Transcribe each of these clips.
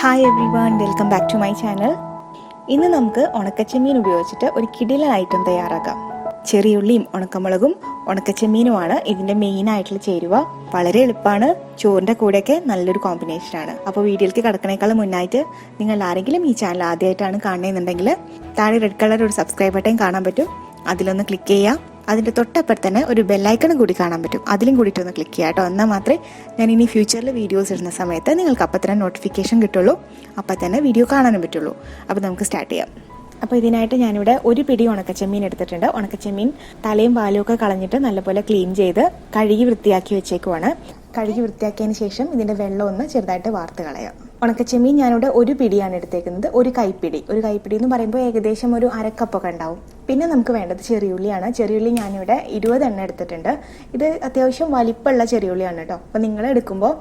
Hi everyone, welcome back to my channel. ഇന്ന് നമുക്ക് ഉണക്കച്ചെമ്മീൻ ഉപയോഗിച്ചിട്ട് ഒരു കിടിലൻ ഐറ്റം തയ്യാറാക്കാം. ചെറിയുള്ളിയും ഉണക്കമുളകും ഉണക്കച്ചെമ്മീനുമാണ് ഇതിൻ്റെ മെയിൻ ആയിട്ടുള്ള ചേരുവ. വളരെ എളുപ്പമാണ്, ചോറിൻ്റെ കൂടെയൊക്കെ നല്ലൊരു കോമ്പിനേഷനാണ്. അപ്പോൾ വീഡിയോയിലേക്ക് കിടക്കണേക്കാളും മുന്നായിട്ട് നിങ്ങൾ ആരെങ്കിലും ഈ ചാനൽ ആദ്യമായിട്ടാണ് കാണുന്നുണ്ടെങ്കിൽ താഴെ റെഡ് കളർ ഒരു സബ്സ്ക്രൈബ് ബട്ടൺ കാണാൻ പറ്റും, അതിലൊന്ന് ക്ലിക്ക് ചെയ്യാം. അതിൻ്റെ തൊട്ടപ്പുറത്ത് തന്നെ ഒരു ബെല്ലൈക്കണും കൂടി കാണാൻ പറ്റും, അതിലും കൂടിയിട്ടൊന്ന് ക്ലിക്ക് ചെയ്യാം കേട്ടോ. എന്നാൽ മാത്രമേ ഞാൻ ഇനി ഫ്യൂച്ചറിൽ വീഡിയോസ് ഇടുന്ന സമയത്ത് നിങ്ങൾക്ക് അപ്പം തന്നെ നോട്ടിഫിക്കേഷൻ കിട്ടുള്ളൂ, അപ്പം തന്നെ വീഡിയോ കാണാനും പറ്റുള്ളൂ. അപ്പോൾ നമുക്ക് സ്റ്റാർട്ട് ചെയ്യാം. അപ്പോൾ ഇതിനായിട്ട് ഞാനിവിടെ ഒരു പിടി ഉണക്കച്ചെമ്മീൻ എടുത്തിട്ടുണ്ട്. ഉണക്കച്ചെമ്മീൻ തലയും വാലും ഒക്കെ കളഞ്ഞിട്ട് നല്ലപോലെ ക്ലീൻ ചെയ്ത് കഴുകി വൃത്തിയാക്കി വെച്ചേക്കുവാണ്. കഴുകി വൃത്തിയാക്കിയതിന് ശേഷം ഇതിൻ്റെ വെള്ളം ഒന്ന് ചെറുതായിട്ട് വാർത്ത് കളയാം. ഉണക്കച്ചെമ്മീൻ ഞാനിവിടെ ഒരു പിടിയാണ് എടുത്തേക്കുന്നത്, ഒരു കൈപ്പിടി എന്ന് പറയുമ്പോൾ ഏകദേശം ഒരു അരക്കപ്പൊക്കെ ഉണ്ടാവും. പിന്നെ നമുക്ക് വേണ്ടത് ചെറിയുള്ളിയാണ്. ചെറിയുള്ളി ഞാനിവിടെ 20 എണ്ണം എടുത്തിട്ടുണ്ട്. ഇത് അത്യാവശ്യം വലിപ്പമുള്ള ചെറിയുള്ളിയാണ് കേട്ടോ. അപ്പോൾ നിങ്ങൾ എടുക്കുമ്പോൾ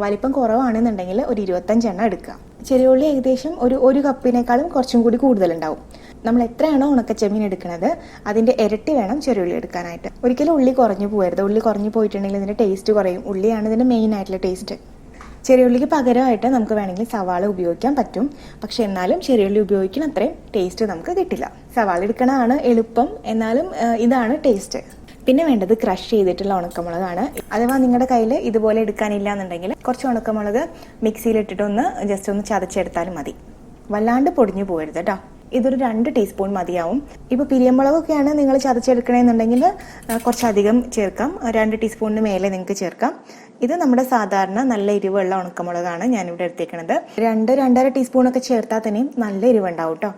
വലിപ്പം കുറവാണെന്നുണ്ടെങ്കിൽ ഒരു 25 എണ്ണം എടുക്കുക. ചെറിയുള്ളി ഏകദേശം ഒരു കപ്പിനേക്കാളും കുറച്ചും കൂടി കൂടുതലുണ്ടാവും. നമ്മൾ എത്രയാണോ ഉണക്കച്ചെമ്മീൻ എടുക്കുന്നത് അതിൻ്റെ ഇരട്ടി വേണം ചെറിയുള്ളി എടുക്കാനായിട്ട്. ഒരിക്കലും ഉള്ളി കുറഞ്ഞു പോകരുത്. ഉള്ളി കുറഞ്ഞു പോയിട്ടുണ്ടെങ്കിൽ ഇതിൻ്റെ ടേസ്റ്റ് കുറയും. ഉള്ളിയാണ് ഇതിൻ്റെ മെയിൻ ആയിട്ടുള്ള ടേസ്റ്റ്. ചെറിയുള്ളിക്ക് പകരമായിട്ട് നമുക്ക് വേണമെങ്കിൽ സവാള ഉപയോഗിക്കാൻ പറ്റും, പക്ഷെ എന്നാലും ചെറിയുള്ളി ഉപയോഗിക്കുന്ന അത്രയും ടേസ്റ്റ് നമുക്ക് കിട്ടില്ല. സവാള എടുക്കണതാണ് എളുപ്പം, എന്നാലും ഇതാണ് ടേസ്റ്റ്. പിന്നെ വേണ്ടത് ക്രഷ് ചെയ്തിട്ടുള്ള ഉണക്കമുളകാണ്. അഥവാ നിങ്ങളുടെ കയ്യിൽ ഇതുപോലെ എടുക്കാനില്ല എന്നുണ്ടെങ്കിൽ കുറച്ച് ഉണക്കമുളക് മിക്സിയിലിട്ടിട്ടൊന്ന് ജസ്റ്റ് ഒന്ന് ചതച്ചെടുത്താലും മതി. വല്ലാണ്ട് പൊടിഞ്ഞു പോകരുത് കേട്ടോ. ഇതൊരു 2 ടീസ്പൂൺ മതിയാവും. ഇപ്പോൾ പിരിയമുളകൊക്കെയാണ് നിങ്ങൾ ചതച്ചെടുക്കണമെന്നുണ്ടെങ്കിൽ കുറച്ചധികം ചേർക്കാം, 2 ടീസ്പൂണിന് മേലെ നിങ്ങൾക്ക് ചേർക്കാം. ഇത് നമ്മുടെ സാധാരണ നല്ല എരിവുള്ള ഉണക്കമുളകാണ് ഞാനിവിടെ എടുത്തേക്കുന്നത്. 2-2.5 ടീസ്പൂണൊക്കെ ചേർത്താൽ തന്നെയും നല്ല എരിവുണ്ടാവും കേട്ടോ.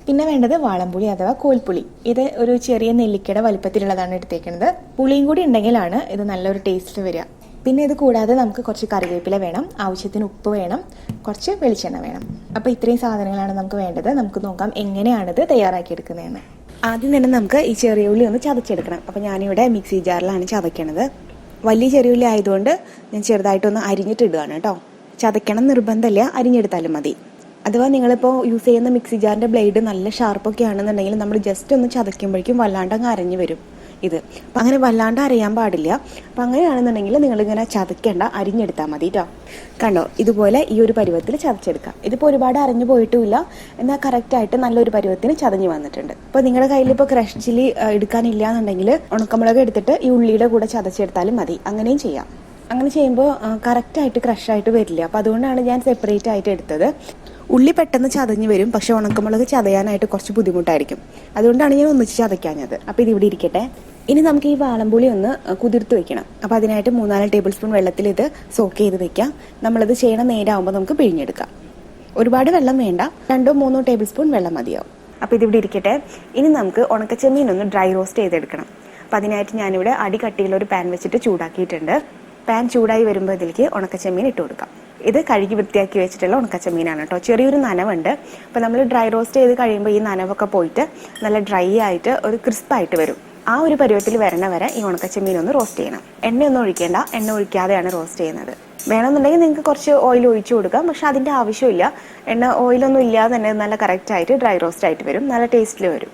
പിന്നെ വേണ്ടത് വാളംപുളി അഥവാ കോൽപ്പുളി. ഇത് ഒരു ചെറിയ നെല്ലിക്കയുടെ വലിപ്പത്തിലുള്ളതാണ് എടുത്തേക്കുന്നത്. പുളിയും കൂടി ഉണ്ടെങ്കിലാണ് ഇത് നല്ലൊരു ടേസ്റ്റ് വരിക. പിന്നെ ഇത് കൂടാതെ നമുക്ക് കുറച്ച് കറിവേപ്പില വേണം, ആവശ്യത്തിന് ഉപ്പ് വേണം, കുറച്ച് വെളിച്ചെണ്ണ വേണം. അപ്പോൾ ഇത്രയും സാധനങ്ങളാണ് നമുക്ക് വേണ്ടത്. നമുക്ക് നോക്കാം എങ്ങനെയാണിത് തയ്യാറാക്കിയെടുക്കുന്നതെന്ന്. ആദ്യം തന്നെ നമുക്ക് ഈ ചെറിയ ഉള്ളി ഒന്ന് ചതച്ചെടുക്കണം. അപ്പോൾ ഞാനിവിടെ മിക്സി ജാറിലാണ് ചതയ്ക്കണത്. വലിയ ചെറിയ ഉള്ളി ആയതുകൊണ്ട് ഞാൻ ചെറുതായിട്ടൊന്ന് അരിഞ്ഞിട്ടിടുകയാണ് കേട്ടോ. ചതയ്ക്കണം നിർബന്ധമില്ല, അരിഞ്ഞെടുത്താലും മതി. അഥവാ നിങ്ങളിപ്പോൾ യൂസ് ചെയ്യുന്ന മിക്സി ജാറിൻ്റെ ബ്ലേഡ് നല്ല ഷാർപ്പൊക്കെ ആണെന്നുണ്ടെങ്കിൽ നമ്മൾ ജസ്റ്റ് ഒന്ന് ചതയ്ക്കുമ്പോഴേക്കും വല്ലാണ്ടങ്ങ് അരഞ്ഞു വരും ഇത്. അപ്പം അങ്ങനെ വല്ലാണ്ട് അരയാൻ പാടില്ല. അപ്പം അങ്ങനെയാണെന്നുണ്ടെങ്കിൽ നിങ്ങളിങ്ങനെ ചതയ്ക്കേണ്ട, അരിഞ്ഞെടുത്താൽ മതി കേട്ടോ. കണ്ടോ, ഇതുപോലെ ഈ ഒരു പരുവത്തിൽ ചതച്ചെടുക്കാം. ഇതിപ്പോൾ ഒരുപാട് അരഞ്ഞു പോയിട്ടുമില്ല, എന്നാൽ കറക്റ്റായിട്ട് നല്ലൊരു പരുവത്തിന് ചതഞ്ഞ് വന്നിട്ടുണ്ട്. അപ്പോൾ നിങ്ങളുടെ കയ്യിൽ ഇപ്പോൾ ക്രഷ് ചില്ലി എടുക്കാനില്ല എന്നുണ്ടെങ്കിൽ ഉണക്കമുളക് എടുത്തിട്ട് ഈ ഉള്ളിയുടെ കൂടെ ചതച്ചെടുത്താലും മതി. അങ്ങനെയും ചെയ്യാം. അങ്ങനെ ചെയ്യുമ്പോൾ കറക്റ്റായിട്ട് ക്രഷായിട്ട് വരില്ല. അപ്പോൾ അതുകൊണ്ടാണ് ഞാൻ സെപ്പറേറ്റ് ആയിട്ട് എടുത്തത്. ഉള്ളി പെട്ടെന്ന് ചതഞ്ഞ് വരും, പക്ഷെ ഉണക്കമുളക് ചതയാനായിട്ട് കുറച്ച് ബുദ്ധിമുട്ടായിരിക്കും. അതുകൊണ്ടാണ് ഞാൻ ഒന്നിച്ച് ചതയ്ക്കാഞ്ഞത്. അപ്പോൾ ഇതിവിടെ ഇരിക്കട്ടെ. ഇനി നമുക്ക് ഈ വാളംപുളി ഒന്ന് കുതിർത്ത് വെക്കണം. അപ്പോൾ അതിനായിട്ട് 3-4 ടേബിൾ സ്പൂൺ വെള്ളത്തിൽ ഇത് സോക്ക് ചെയ്ത് വെക്കാം. നമ്മളിത് ചെയ്യണ നേരമാകുമ്പോൾ നമുക്ക് പിഴിഞ്ഞെടുക്കാം. ഒരുപാട് വെള്ളം വേണ്ട, 2-3 ടേബിൾ സ്പൂൺ വെള്ളം മതിയാവും. അപ്പോൾ ഇതിവിടെ ഇരിക്കട്ടെ. ഇനി നമുക്ക് ഉണക്കച്ചെമ്മീൻ ഒന്ന് ഡ്രൈ റോസ്റ്റ് ചെയ്തെടുക്കണം. അപ്പോൾ അതിനായിട്ട് ഞാനിവിടെ അടി കട്ടിയുള്ള ഒരു പാൻ വെച്ചിട്ട് ചൂടാക്കിയിട്ടുണ്ട്. പാൻ ചൂടായി വരുമ്പോൾ ഇതിലേക്ക് ഉണക്കച്ചെമ്മീൻ ഇട്ട് കൊടുക്കാം. ഇത് കഴുകി വൃത്തിയാക്കി വെച്ചിട്ടുള്ള ഉണക്കച്ചെമ്മീനാണ് കേട്ടോ. ചെറിയൊരു നനവുണ്ട്. അപ്പോൾ നമ്മൾ ഡ്രൈ റോസ്റ്റ് ചെയ്ത് കഴിയുമ്പോൾ ഈ നനവൊക്കെ പോയിട്ട് നല്ല ഡ്രൈ ആയിട്ട് ഒരു ക്രിസ്പായിട്ട് വരും. ആ ഒരു പരുവത്തിൽ വരണ വരെ ഈ ഉണക്കച്ചെമ്മീൻ ഒന്ന് റോസ്റ്റ് ചെയ്യണം. എണ്ണയൊന്നും ഒഴിക്കേണ്ട, എണ്ണ ഒഴിക്കാതെയാണ് റോസ്റ്റ് ചെയ്യുന്നത്. വേണമെന്നുണ്ടെങ്കിൽ നിങ്ങൾക്ക് കുറച്ച് ഓയിൽ ഒഴിച്ചു കൊടുക്കാം, പക്ഷെ അതിൻ്റെ ആവശ്യമില്ല. ഓയിലൊന്നും ഇല്ലാതെ തന്നെ നല്ല കറക്റ്റായിട്ട് ഡ്രൈ റോസ്റ്റ് ആയിട്ട് വരും, നല്ല ടേസ്റ്റിൽ വരും.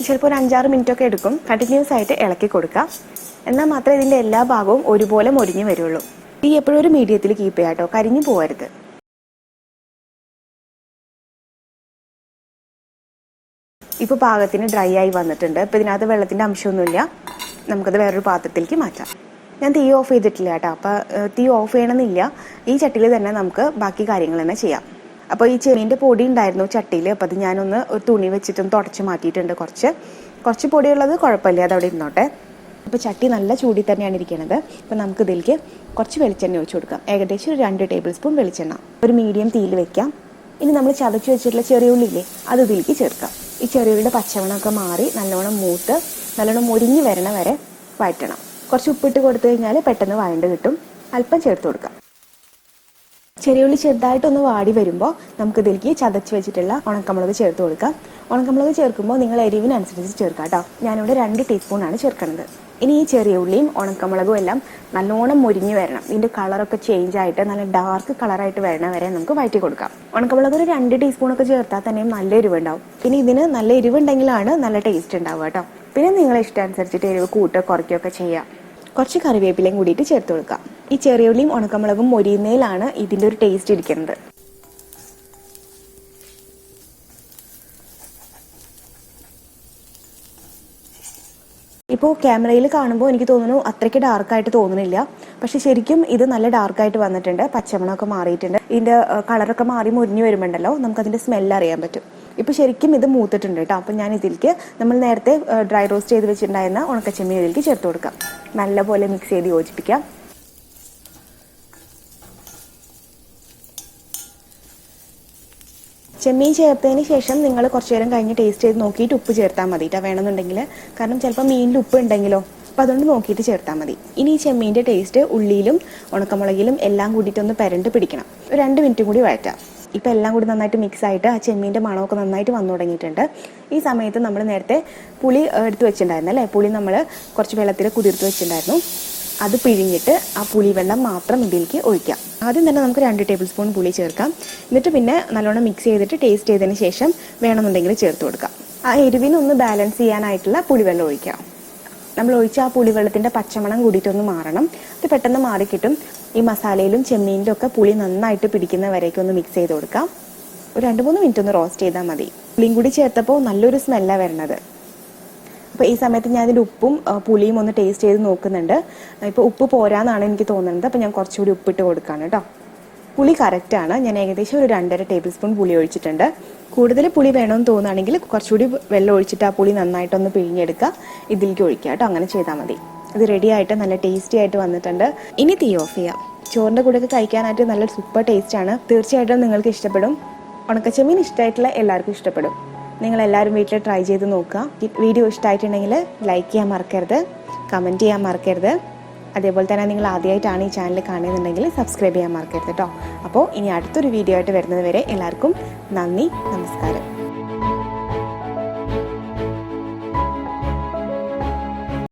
ചിലപ്പോൾ ഒരു 5-6 മിനിറ്റൊക്കെ എടുക്കും. കണ്ടിന്യൂസ് ആയിട്ട് ഇളക്കി കൊടുക്കാം, എന്നാൽ മാത്രമേ ഇതിൻ്റെ എല്ലാ ഭാഗവും ഒരുപോലെ മൊരിഞ്ഞ് വരുള്ളൂ. തീ എപ്പോഴും ഒരു മീഡിയത്തിൽ കീപ്പ് ചെയ്യാം കേട്ടോ, കരിഞ്ഞു പോകരുത്. ഇപ്പോൾ പാകത്തിന് ഡ്രൈ ആയി വന്നിട്ടുണ്ട്. ഇപ്പോൾ ഇതിനകത്ത് വെള്ളത്തിൻ്റെ അംശമൊന്നുമില്ല. നമുക്കത് വേറൊരു പാത്രത്തിലേക്ക് മാറ്റാം. ഞാൻ തീ ഓഫ് ചെയ്തിട്ടില്ല കേട്ടോ. അപ്പോൾ തീ ഓഫ് ചെയ്യണമെന്നില്ല, ഈ ചട്ടിയിൽ തന്നെ നമുക്ക് ബാക്കി കാര്യങ്ങൾ തന്നെ ചെയ്യാം. അപ്പോൾ ഈ ചെമ്മീൻ്റെ പൊടി ഉണ്ടായിരുന്നു ചട്ടിയിൽ. അപ്പോൾ അത് ഞാനൊന്ന് ഒരു തുണി വെച്ചിട്ടൊന്ന് തുടച്ച് മാറ്റിയിട്ടുണ്ട്. കുറച്ച് പൊടിയുള്ളത് കുഴപ്പമില്ല, അതവിടെ ഇരുന്നോട്ടെ. ഇപ്പോൾ ചട്ടി നല്ല ചൂടിൽ തന്നെയാണ് ഇരിക്കുന്നത്. അപ്പോൾ നമുക്ക് ഇതിലേക്ക് കുറച്ച് വെളിച്ചെണ്ണ ഒഴിച്ച് കൊടുക്കാം. ഏകദേശം ഒരു 2 ടേബിൾ സ്പൂൺ വെളിച്ചെണ്ണ ഒരു മീഡിയം തീയിൽ വെക്കാം. ഇനി നമ്മൾ ചതച്ച് വെച്ചിട്ടുള്ള ചെറിയുള്ളില്ലേ, അത് ഇതിലേക്ക് ചേർക്കാം. ഈ ചെറിയുള്ളിയുടെ പച്ചമണമൊക്കെ മാറി നല്ലോണം മൂത്ത് നല്ലോണം മൊരിഞ്ഞ് വരണ വരെ വഴറ്റണം. കുറച്ച് ഉപ്പിട്ട് കൊടുത്തു കഴിഞ്ഞാൽ പെട്ടെന്ന് വഴണ്ട് കിട്ടും. അല്പം ചേർത്ത് കൊടുക്കാം. ചെറിയുള്ളി ചെറുതായിട്ടൊന്ന് വാടി വരുമ്പോൾ നമുക്ക് ഇതിലേക്ക് ചതച്ച് വെച്ചിട്ടുള്ള ഉണക്കമുളക് ചേർത്ത് കൊടുക്കാം. ഉണക്കമുളക് ചേർക്കുമ്പോൾ നിങ്ങൾ എരിവിനനുസരിച്ച് ചേർക്കാം കേട്ടോ. ഞാനിവിടെ 2 ടീസ്പൂണാണ് ചേർക്കുന്നത്. ഇനി ഈ ചെറിയ ഉള്ളിയും ഉണക്കമുളകും എല്ലാം നല്ലോണം മൊരിഞ്ഞ് വരണം. ഇതിൻ്റെ കളറൊക്കെ ചേഞ്ച് ആയിട്ട് നല്ല ഡാർക്ക് കളറായിട്ട് വരണ വരെ നമുക്ക് വഴറ്റി കൊടുക്കാം. ഉണക്കമുളക് ഒരു 2 ടീസ്പൂണൊക്കെ ചേർത്താൽ തന്നെയും നല്ല എരിവുണ്ടാവും. പിന്നെ ഇതിന് നല്ല എരിവുണ്ടെങ്കിലാണ് നല്ല ടേസ്റ്റ് ഉണ്ടാവുക കേട്ടോ. പിന്നെ നിങ്ങളെ ഇഷ്ടമനുസരിച്ചിട്ട് എരിവ് കുറയ്ക്കുകയൊക്കെ ചെയ്യാം. കുറച്ച് കറിവേപ്പിലയും കൂടിയിട്ട് ചേർത്ത് കൊടുക്കാം. ഈ ചെറിയുള്ളിയും ഉണക്കമുളകും മൊരിയുന്നതിലാണ് ഇതിൻ്റെ ഒരു ടേസ്റ്റ് ഇരിക്കുന്നത്. ഇപ്പോൾ ക്യാമറയിൽ കാണുമ്പോൾ എനിക്ക് തോന്നുന്നു അത്രയ്ക്ക് ഡാർക്കായിട്ട് തോന്നുന്നില്ല, പക്ഷെ ശരിക്കും ഇത് നല്ല ഡാർക്കായിട്ട് വന്നിട്ടുണ്ട്. പച്ചമണമൊക്കെ മാറിയിട്ടുണ്ട്. ഇതിൻ്റെ കളറൊക്കെ മാറി മുരിഞ്ഞു വരുമ്പോണ്ടല്ലോ നമുക്കതിൻ്റെ സ്മെല്ല് അറിയാൻ പറ്റും. ഇപ്പോൾ ശരിക്കും ഇത് മൂത്തിട്ടുണ്ട് കേട്ടോ. അപ്പം ഞാൻ ഇതിലേക്ക് നമ്മൾ നേരത്തെ ഡ്രൈ റോസ്റ്റ് ചെയ്ത് വെച്ചിട്ടുണ്ടായിരുന്ന ഉണക്കച്ചെമ്മീൻ ഇതിലേക്ക് ചേർത്ത് കൊടുക്കാം. നല്ലപോലെ മിക്സ് ചെയ്ത് യോജിപ്പിക്കാം. ചെമ്മീൻ ചേർത്തതിന് ശേഷം നിങ്ങൾ കുറച്ച് നേരം കഴിഞ്ഞ് ടേസ്റ്റ് ചെയ്ത് നോക്കിയിട്ട് ഉപ്പ് ചേർത്താൽ മതി കേട്ടോ, വേണമെന്നുണ്ടെങ്കിൽ. കാരണം ചിലപ്പോൾ മീനിൽ ഉപ്പ് ഉണ്ടെങ്കിലോ, അപ്പോൾ അതുകൊണ്ട് നോക്കിയിട്ട് ചേർത്താൽ മതി. ഇനി ഈ ചെമ്മീൻ്റെ ടേസ്റ്റ് ഉള്ളിയിലും ഉണക്കമുളകിലും എല്ലാം കൂടിയിട്ടൊന്ന് പരണ്ട് പിടിക്കണം. ഒരു 2 മിനിറ്റും കൂടി വഴറ്റാം. ഇപ്പോൾ എല്ലാം കൂടി നന്നായിട്ട് മിക്സ് ആയിട്ട് ആ ചെമ്മീൻ്റെ മണമൊക്കെ നന്നായിട്ട് വന്നു തുടങ്ങിയിട്ടുണ്ട്. ഈ സമയത്ത് നമ്മൾ നേരത്തെ പുളി എടുത്ത് വെച്ചിട്ടുണ്ടായിരുന്നു അല്ലേ, പുളി നമ്മൾ കുറച്ച് വെള്ളത്തിൽ കുതിർത്ത് വെച്ചിട്ടുണ്ടായിരുന്നു. അത് പിഴിഞ്ഞിട്ട് ആ പുളിവെള്ളം മാത്രം ഇതിലേക്ക് ഒഴിക്കാം. ആദ്യം തന്നെ നമുക്ക് 2 ടേബിൾ സ്പൂൺ പുളി ചേർക്കാം. എന്നിട്ട് പിന്നെ നല്ലോണം മിക്സ് ചെയ്തിട്ട് ടേസ്റ്റ് ചെയ്തതിന് ശേഷം വേണമെന്നുണ്ടെങ്കിൽ ചേർത്ത് കൊടുക്കാം. ആ എരിവിനൊന്ന് ബാലൻസ് ചെയ്യാനായിട്ടുള്ള പുളിവെള്ളം ഒഴിക്കാം. നമ്മൾ ഒഴിച്ച ആ പുളിവെള്ളത്തിൻ്റെ പച്ചമണം കൂടിയിട്ടൊന്ന് മാറണം. അത് പെട്ടെന്ന് മാറിക്കിട്ടും. ഈ മസാലയിലും ചെമ്മീനിലും ഒക്കെ പുളി നന്നായിട്ട് പിടിക്കുന്ന വരേക്കും ഒന്ന് മിക്സ് ചെയ്ത് കൊടുക്കാം. ഒരു 2-3 മിനിറ്റ് ഒന്ന് റോസ്റ്റ് ചെയ്താൽ മതി. പുളിയും കൂടി ചേർത്തപ്പോൾ നല്ലൊരു സ്മെല്ലാണ് വരണത്. അപ്പോൾ ഈ സമയത്ത് ഞാൻ ഇതിൻ്റെ ഉപ്പും പുളിയും ഒന്ന് ടേസ്റ്റ് ചെയ്ത് നോക്കുന്നുണ്ട്. ഇപ്പോൾ ഉപ്പ് പോരാന്നാണ് എനിക്ക് തോന്നുന്നത്. അപ്പോൾ ഞാൻ കുറച്ചുകൂടി ഉപ്പിട്ട് കൊടുക്കുകയാണ് കേട്ടോ. പുളി കറക്റ്റാണ്. ഞാൻ ഏകദേശം ഒരു 2.5 ടേബിൾ സ്പൂൺ പുളി ഒഴിച്ചിട്ടുണ്ട്. കൂടുതൽ പുളി വേണമെന്ന് തോന്നുകയാണെങ്കിൽ കുറച്ചുകൂടി വെള്ളം ഒഴിച്ചിട്ട് ആ പുളി നന്നായിട്ടൊന്ന് പിഴിഞ്ഞെടുക്കുക, ഇതിലേക്ക് ഒഴിക്കുക കേട്ടോ. അങ്ങനെ ചെയ്താൽ മതി. ഇത് റെഡി ആയിട്ട് നല്ല ടേസ്റ്റി ആയിട്ട് വന്നിട്ടുണ്ട്. ഇനി തീ ഓഫ് ചെയ്യാം. ചോറിൻ്റെ കൂടെയൊക്കെ കഴിക്കാനായിട്ട് നല്ല സൂപ്പർ ടേസ്റ്റാണ്. തീർച്ചയായിട്ടും നിങ്ങൾക്ക് ഇഷ്ടപ്പെടും. ഉണക്കച്ചെമ്മീൻ ഇഷ്ടമായിട്ടുള്ള എല്ലാവർക്കും ഇഷ്ടപ്പെടും. നിങ്ങളെല്ലാവരും വീട്ടിൽ ട്രൈ ചെയ്ത് നോക്കുക. വീഡിയോ ഇഷ്ടമായിട്ടുണ്ടെങ്കിൽ ലൈക്ക് ചെയ്യാൻ മറക്കരുത്, കമൻറ്റ് ചെയ്യാൻ മറക്കരുത്. അതേപോലെ തന്നെ നിങ്ങൾ ആദ്യമായിട്ടാണ് ഈ ചാനൽ കാണുന്നുണ്ടെങ്കിൽ സബ്സ്ക്രൈബ് ചെയ്യാൻ മറക്കരുത് കേട്ടോ. അപ്പോൾ ഇനി അടുത്തൊരു വീഡിയോ ആയിട്ട് വരുന്നത് വരെ എല്ലാവർക്കും നന്ദി, നമസ്കാരം.